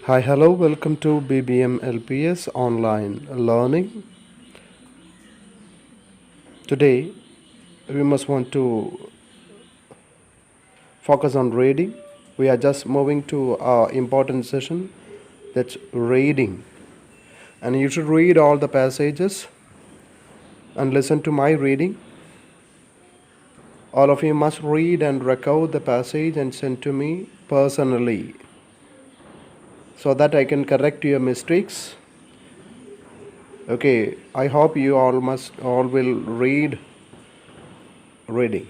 Hi, hello, welcome to BBM LPS online learning. Today, we must want to focus on reading. We are just moving to our important session, that's reading. And you should read all the passages and listen to my reading. All of you must read and record the passage and send to me personally so that I can correct your mistakes. Okay, I hope you all will reading.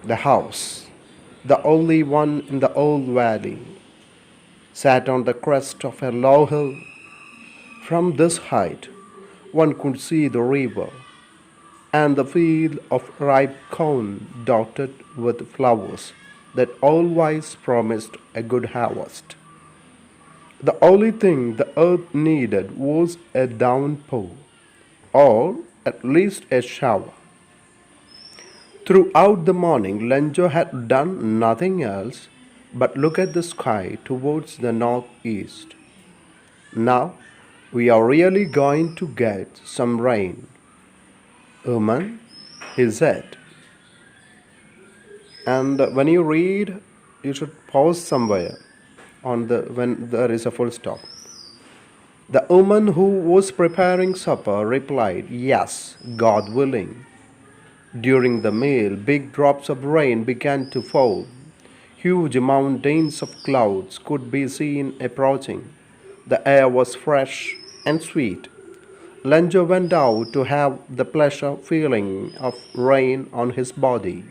The house, the only one in the old valley, sat on the crest of a low hill. From this height, one could see the river and the field of ripe corn dotted with flowers that always promised a good harvest. The only thing the earth needed was a downpour, or at least a shower. Throughout the morning, Lenjo had done nothing else but look at the sky towards the northeast. Now, we are really going to get some rain. Uman, he said. And when you read, you should pause somewhere when there is a full stop. The woman who was preparing supper replied, "Yes, God willing." During the meal, big drops of rain began to fall. Huge mountains of clouds could be seen approaching. The air was fresh and sweet. Lenjo went out to have the pleasure feeling of rain on his body.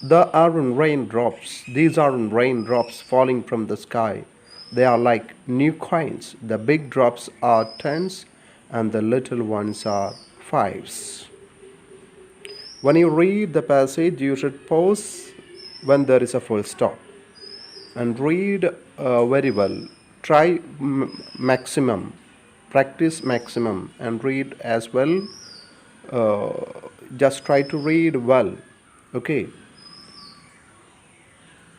These aren't raindrops falling from the sky. They are like new coins. The big drops are tens and the little ones are fives. When you read the passage, you should pause when there is a full stop and read very well. Try maximum, practice maximum, and read as well. Just try to read well. Okay.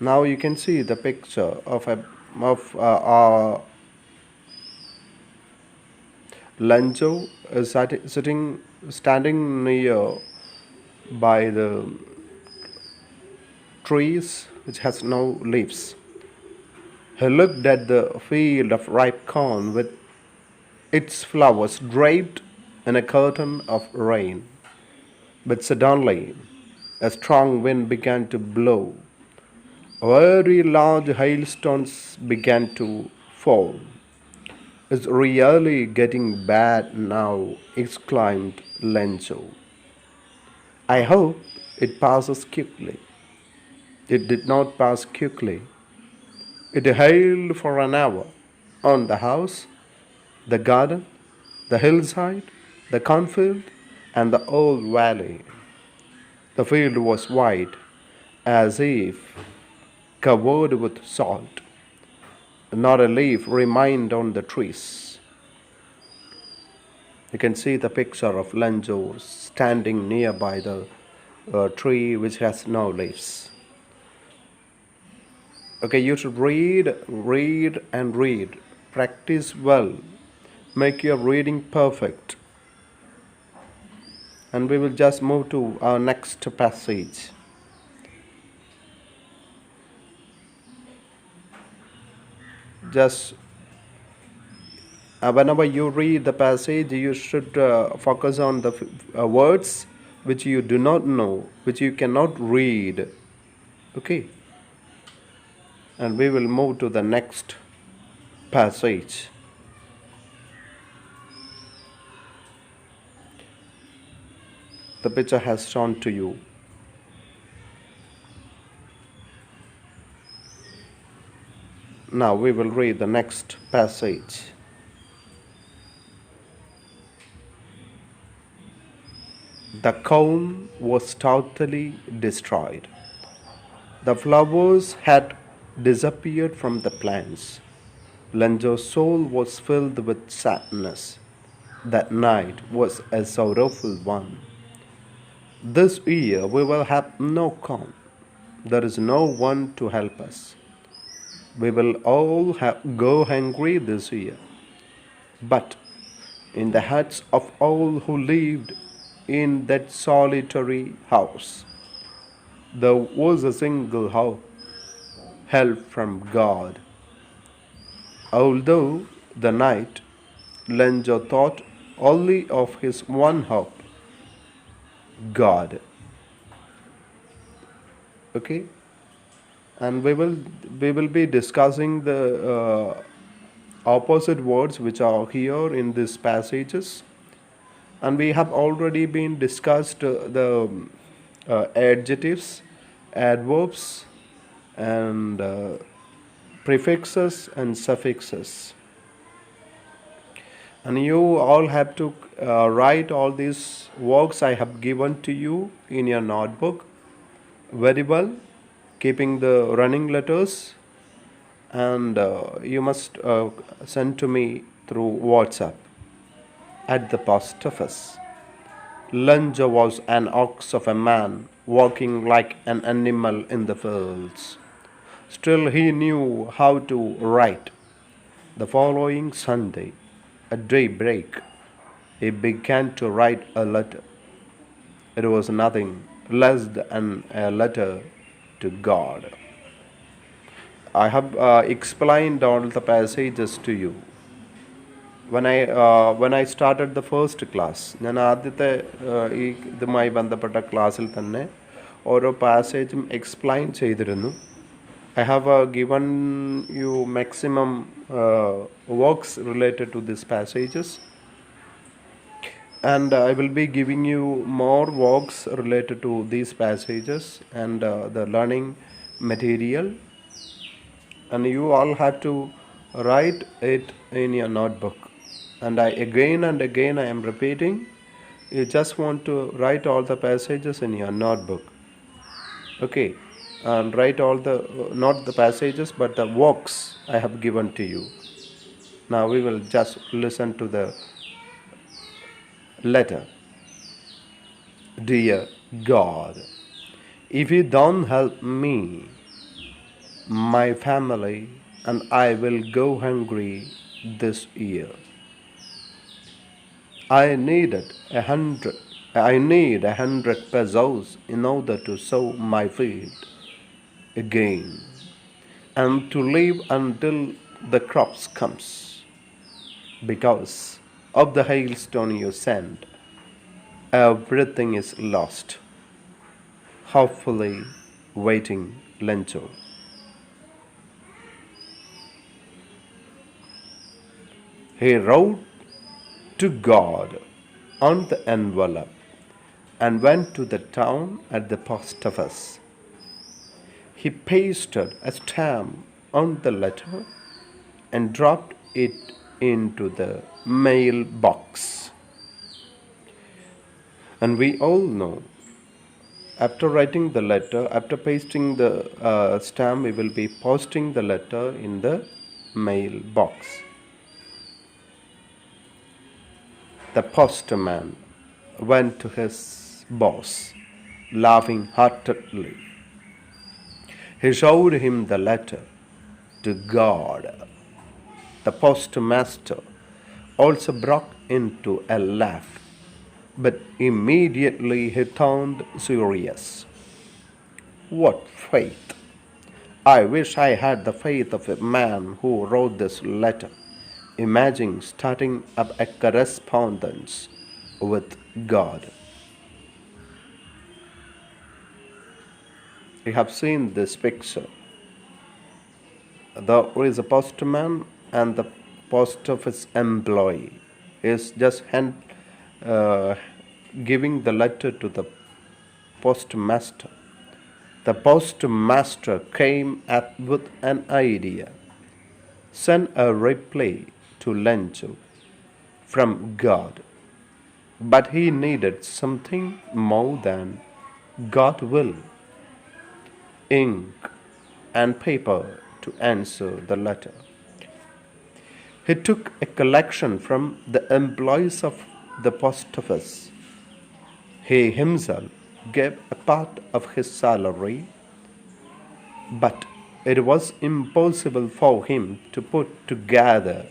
Now you can see the picture of Lanjo standing near by the trees which has no leaves. He looked at the field of ripe corn with its flowers draped in a curtain of rain. But suddenly, a strong wind began to blow. Very large hailstones began to fall. "It's really getting bad now," exclaimed Lenzo. "I hope it passes quickly." It did not pass quickly. It hailed for an hour on the house, the garden, the hillside, the cornfield, and the old valley. The field was white, as if covered with salt. Not a leaf remained on the trees. You can see the picture of Lenjo standing nearby the tree which has no leaves. Okay, you should read, and read. Practice well. Make your reading perfect. And we will just move to our next passage. Just whenever you read the passage, you should focus on the words which you do not know, which you cannot read. Okay. And we will move to the next passage. The picture has shown to you. Now we will read the next passage. The corn was totally destroyed. The flowers had disappeared from the plants. Lenjo's soul was filled with sadness. That night was a sorrowful one. This year we will have no corn. There is no one to help us. We will all go hungry this year. But in the hearts of all who lived in that solitary house, there was a single hope, help from God. Although the night, Lenjo thought only of his one hope, God. Okay, and we will be discussing the opposite words which are here in these passages, and we have already been discussed the adjectives, adverbs, and prefixes and suffixes. And you all have to write all these works I have given to you in your notebook very well, keeping the running letters, and you must send to me through WhatsApp at the post office. Lunja was an ox of a man, walking like an animal in the fields. Still, he knew how to write. The following Sunday, at daybreak, he began to write a letter. It was nothing less than a letter to God. I have explained all the passages to you. When I started the first class, ഞാൻ ആദ്യത്തെ ഈ ഇതുമായി ബന്ധപ്പെട്ട ക്ലാസ്സിൽ തന്നെ ഓരോ പാസേജും explain ചെയ്തിരുന്നു. I have given you maximum works related to these passages, and I will be giving you more works related to these passages and the learning material, and you all have to write it in your notebook. And again and again I am repeating, you just want to write all the passages in your notebook. Okay, and write all the, not the passages, but the works I have given to you. Now we will just listen to the letter. Dear God, if you don't help me, my family and I will go hungry this year. I need 100 pesos in order to sow my field again and to live until the crops comes. Because of the hailstone you send, everything is lost. Hopefully waiting, Lencho. He wrote to God on the envelope and went to the town at the post office. He pasted a stamp on the letter and dropped it into the mail box. And we all know, after writing the letter, after pasting the stamp, we will be posting the letter in the mail box. The postman went to his boss, laughing heartily. He showed him the letter to God. The postmaster also broke into a laugh, but immediately he turned serious. What faith! I wish I had the faith of a man who wrote this letter. Imagine starting up a correspondence with God. You have seen this picture. There is a postman and the post office employee is just giving the letter to the postmaster. The postmaster came up with an idea. Send a reply to Lencho from God. But he needed something more than God will. Ink and paper to answer the letter. He took a collection from the employees of the post office. He himself gave a part of his salary, but It was impossible for him to put together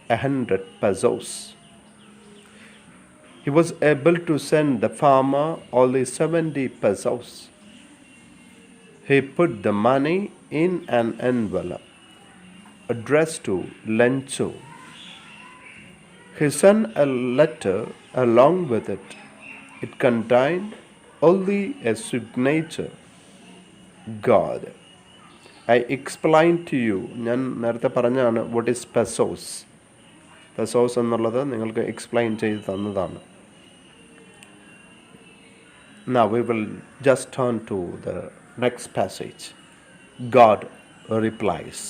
100 pesos. He was able to send the farmer only 70 pesos. He put the money in an envelope addressed to Lencho. He sent a letter along with it. It contained only a signature, God. I explained to you, ഞാൻ നേരത്തെ പറഞ്ഞാണ് what is pesos. Pesos എന്നുള്ളത് നിങ്ങൾക്ക് explain ചെയ്ത് തന്നതാണ്. Now we will just turn to the next passage. God replies.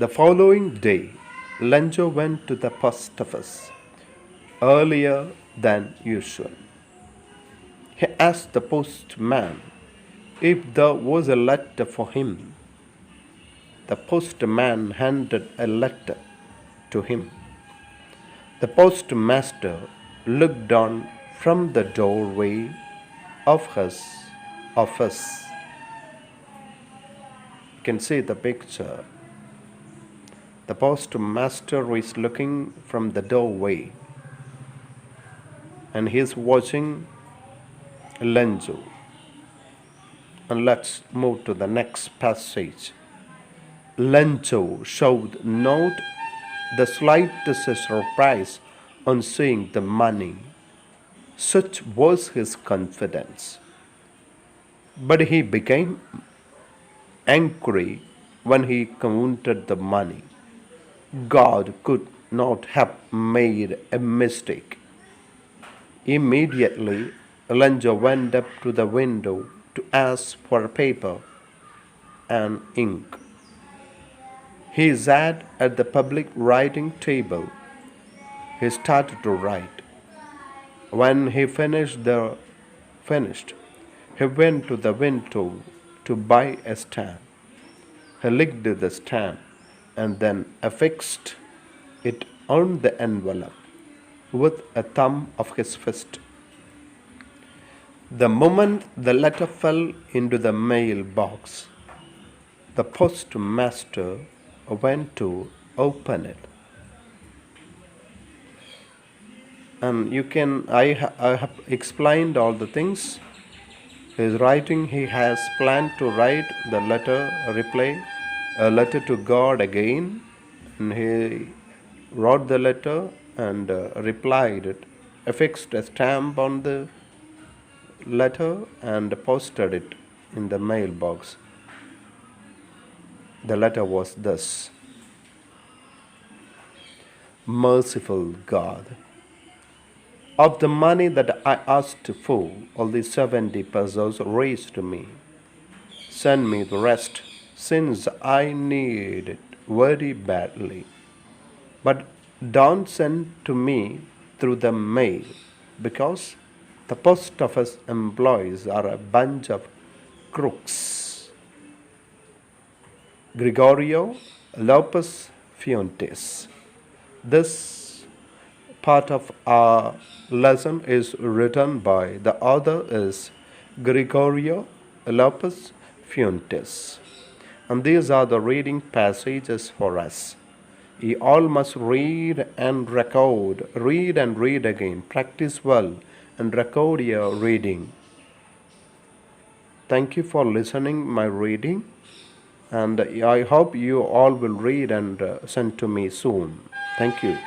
The following day, Lenjo went to the post office earlier than usual. He asked the postman if there was a letter for him. The postman handed a letter to him. The postmaster looked down from the doorway of his office. You can see the picture. The postmaster is looking from the doorway and he is watching Lenjo. And let's move to the next passage. Lenjo showed not the slightest surprise on seeing the money. Such was his confidence. But he became angry when he counted the money. God could not have made a mistake. Immediately, Lenjo went up to the window to ask for paper and ink. He sat at the public writing table. He started to write. When he finished, he went to the window to buy a stamp. He licked the stamp and then affixed it on the envelope with a thumb of his fist. The moment the letter fell into the mailbox, the postmaster went to open it. And I have explained all the things. His writing, he has planned to write the letter, reply, a letter to God again. And he wrote the letter and replied it, affixed a stamp on the letter and posted it in the mailbox. The letter was this: Merciful God, of the money that I asked for, only 70 pesos raised to me. Send me the rest, since I need it very badly. But don't send to me through the mail, because the post office employees are a bunch of crooks. Gregorio Lopez Fuentes. This part of our lesson is written by the author is Gregorio Lopez Fuentes. And these are the reading passages for us. You all must read and record, read and read again, practice well and record your reading. Thank you for listening my reading, and I hope you all will read and send to me soon. Thank you.